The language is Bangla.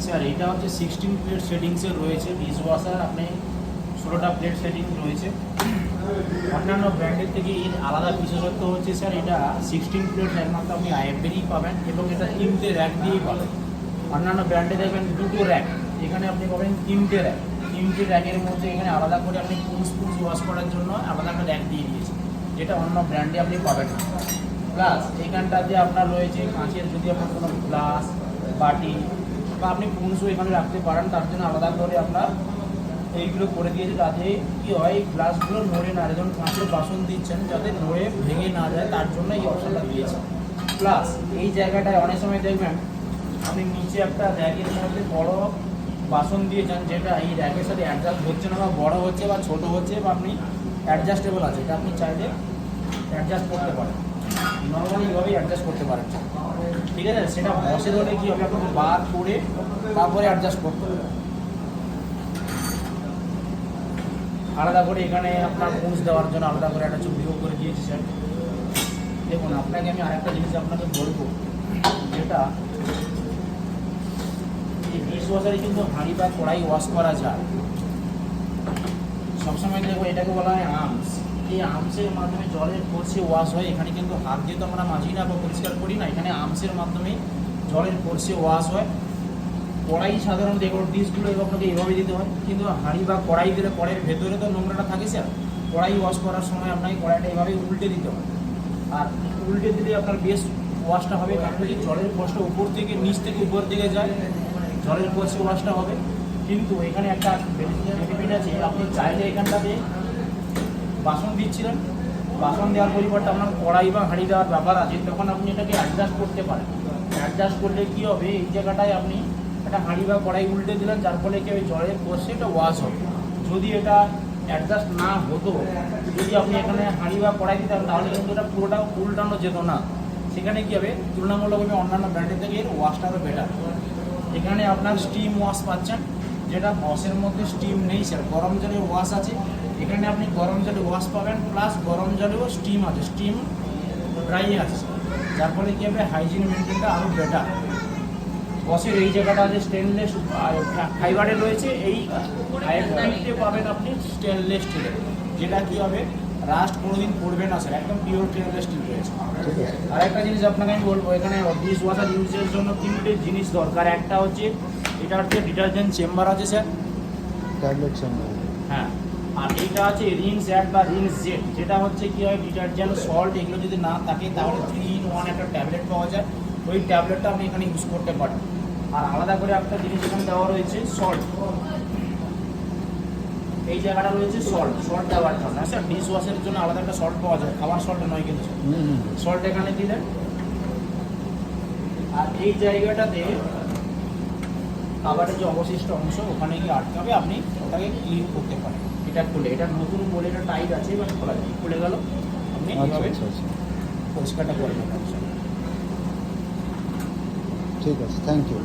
স্যার এটা হচ্ছে 16 প্লেট সেটিংসের রয়েছে ডিশ ওয়াশার, আপনি 16টা প্লেট সেটিংস রয়েছে। অন্যান্য ব্র্যান্ডের থেকে এর আলাদা বিশেষত্ব হচ্ছে স্যার এটা 16 প্লেট একমাত্র আপনি আইএফবেরই পাবেন এবং এটা 3টে র্যাক দিয়েই পাবেন। অন্যান্য ব্র্যান্ডে দেখবেন 2টো র্যাক, এখানে আপনি পাবেন 3টে র্যাক। 3টে র্যাকের মধ্যে এখানে আলাদা করে আপনি পুঞ্জ ওয়াশ করার জন্য আলাদা একটা র্যাক দিয়ে দিয়েছে, যেটা অন্য ব্র্যান্ডে আপনি পাবেন না। প্লাস এখানটাতে আপনার রয়েছে কাঁচের, যদি আপনার কোনো গ্লাস বাটি বা আপনি পুঞ্জও এখানে রাখতে পারেন, তার জন্য আলাদা করে আপনার এইগুলো করে দিয়েছে, যাতে কী হয় গ্লাসগুলো নড়ে না, যখন কাঁচের বাসন দিচ্ছেন যাতে নড়ে ভেঙে না যায়, তার জন্য এই অপশানটা দিয়েছে। প্লাস এই জায়গাটায় অনেক সময় দেখবেন আপনি নিচে একটা র্যাকের মধ্যে বড় বাসন দিয়েছেন, যেটা এই র্যাকের সাথে অ্যাডজাস্ট হচ্ছে না, বা বড় হচ্ছে বা ছোট হচ্ছে, বা আপনি অ্যাডজাস্টেবল আছে, এটা আপনি চাইলে অ্যাডজাস্ট করতে পারেন, নর্মালি এইভাবেই অ্যাডজাস্ট করতে পারেন, ঠিক আছে। সেটা বসের হলে কী হবে, আপনাকে বার করে তারপরে অ্যাডজাস্ট করতে হবে। আলাদা করে এখানে আপনার পুঞ্জ দেওয়ার জন্য আলাদা করে একটা চুবিও করে দিয়েছি স্যার। দেখুন আপনাকে আমি আরেকটা জিনিস আপনাকে বলবো, যেটা এই ডিশ ওয়াশারে কিন্তু হাঁড়ি বা কড়াই ওয়াশ করা যায়। সবসময় দেখবো এটাকে বলা হয় আর্মস, এই আর্মসের মাধ্যমে জলের ফোর্সে ওয়াশ হয়। এখানে কিন্তু হাত দিয়ে তো আমরা মাজি না বা পরিষ্কার করি না, এখানে আর্মসের মাধ্যমে জলের ফোর্সে ওয়াশ হয়। কড়াই সাধারণত এগুলো ডিশগুলো আপনাকে এইভাবে দিতে হয়, কিন্তু হাঁড়ি বা কড়াই দিলে কড়াইয়ের ভেতরে তো নোংরাটা থাকে স্যার। কড়াই ওয়াশ করার সময় আপনাকে কড়াইটা এইভাবে উল্টে দিতে হয়, আর উল্টে দিলে আপনার বেস্ট ওয়াশটা হবে। কারণ যদি জলের ফোর্সটা উপর থেকে নিচ থেকে উপর দিকে যায়, জলের ফোর্সে ওয়াশটা হবে। কিন্তু এখানে একটা বেনিফিট আছে, আপনি চাইলে এখানটাতে বাসন দিচ্ছিলেন, বাসন দেওয়ার পরিবর্তে আপনার কড়াই বা হাঁড়ি দেওয়ার ব্যাপার আছে, তখন আপনি এটাকে অ্যাডজাস্ট করতে পারেন। অ্যাডজাস্ট করলে কী হবে, এই জায়গাটায় আপনি একটা হাঁড়ি বা কড়াই উল্টে দিলেন, যার ফলে কি হবে জলের ফোর্সে এটা ওয়াশ হবে। যদি এটা অ্যাডজাস্ট না হতো, যদি আপনি এখানে হাঁড়ি বা কড়াই দিতেন, তাহলে কিন্তু এটা পুরোটা উল্টানো যেত না। সেখানে কী হবে, তুলনামূলকভাবে অন্যান্য ব্র্যান্ডের থেকে এর ওয়াশটা আরও বেটার। এখানে আপনার স্টিম ওয়াশ পাচ্ছেন, যেটা বসের মধ্যে স্টিম নেই স্যার, গরম জলে ওয়াশ আছে। এখানে আপনি গরম জলে ওয়াশ পাবেন, প্লাস গরম জলেও স্টিম আছে, স্টিম ড্রাই আছে, যার ফলে কী হবে হাইজিন মেনটেনটা আরও বেটার। বসের এই জায়গাটা যে স্টেনলেস ফাইবারের রয়েছে, এই আইএফবিতে পাবেন আপনি স্টেনলেস স্টিলের, যেটা কী হবে রাস্ট কোনোদিন পড়বে না স্যার, একদম পিওর স্টেনলেস স্টিল রয়েছে। আর একটা জিনিস আপনাকে আমি বলবো, এখানে ডিশ ওয়াশার ইউজের জন্য 3টে জিনিস দরকার। একটা হচ্ছে এটা হচ্ছে ডিটারজেন্ট চেম্বার আছে স্যার, ট্যাবলেট চেম্বার, হ্যাঁ। আর এইটা আছে রিন্স অ্যাড বা রিন্স জেট, যেটা হচ্ছে কী হয় ডিটারজেন্ট সল্ট এগুলো যদি না থাকে, তাহলে 3-in-1 একটা ট্যাবলেট পাওয়া যায়, ওই ট্যাবলেটটা আপনি এখানে ইউজ করতে পারেন। আর আলাদা করে একটা জিনিস এখানে দেওয়া রয়েছে সল্ট, এই জায়গাটা রয়েছে সল্ট দেওয়ার জন্য স্যার। ডিশ ওয়াশের জন্য আলাদা একটা সল্ট পাওয়া যায়, খাবার সল্ট নয় কিন্তু সল্ট এখানে দিলেন। আর এই জায়গাটাতে খাবারের যে অবশিষ্ট অংশ ওখানে গিয়ে আটকাবে, আপনি ওটাকে ক্লিন করতে পারেন। এটা খুলে, এটা নতুন বলে এটা টাইট আছে, এবার খোলা যায়, খুলে গেল, আপনি এইভাবে পরিষ্কারটা করে নেবেন। ঠিক আছে, থ্যাংক ইউ।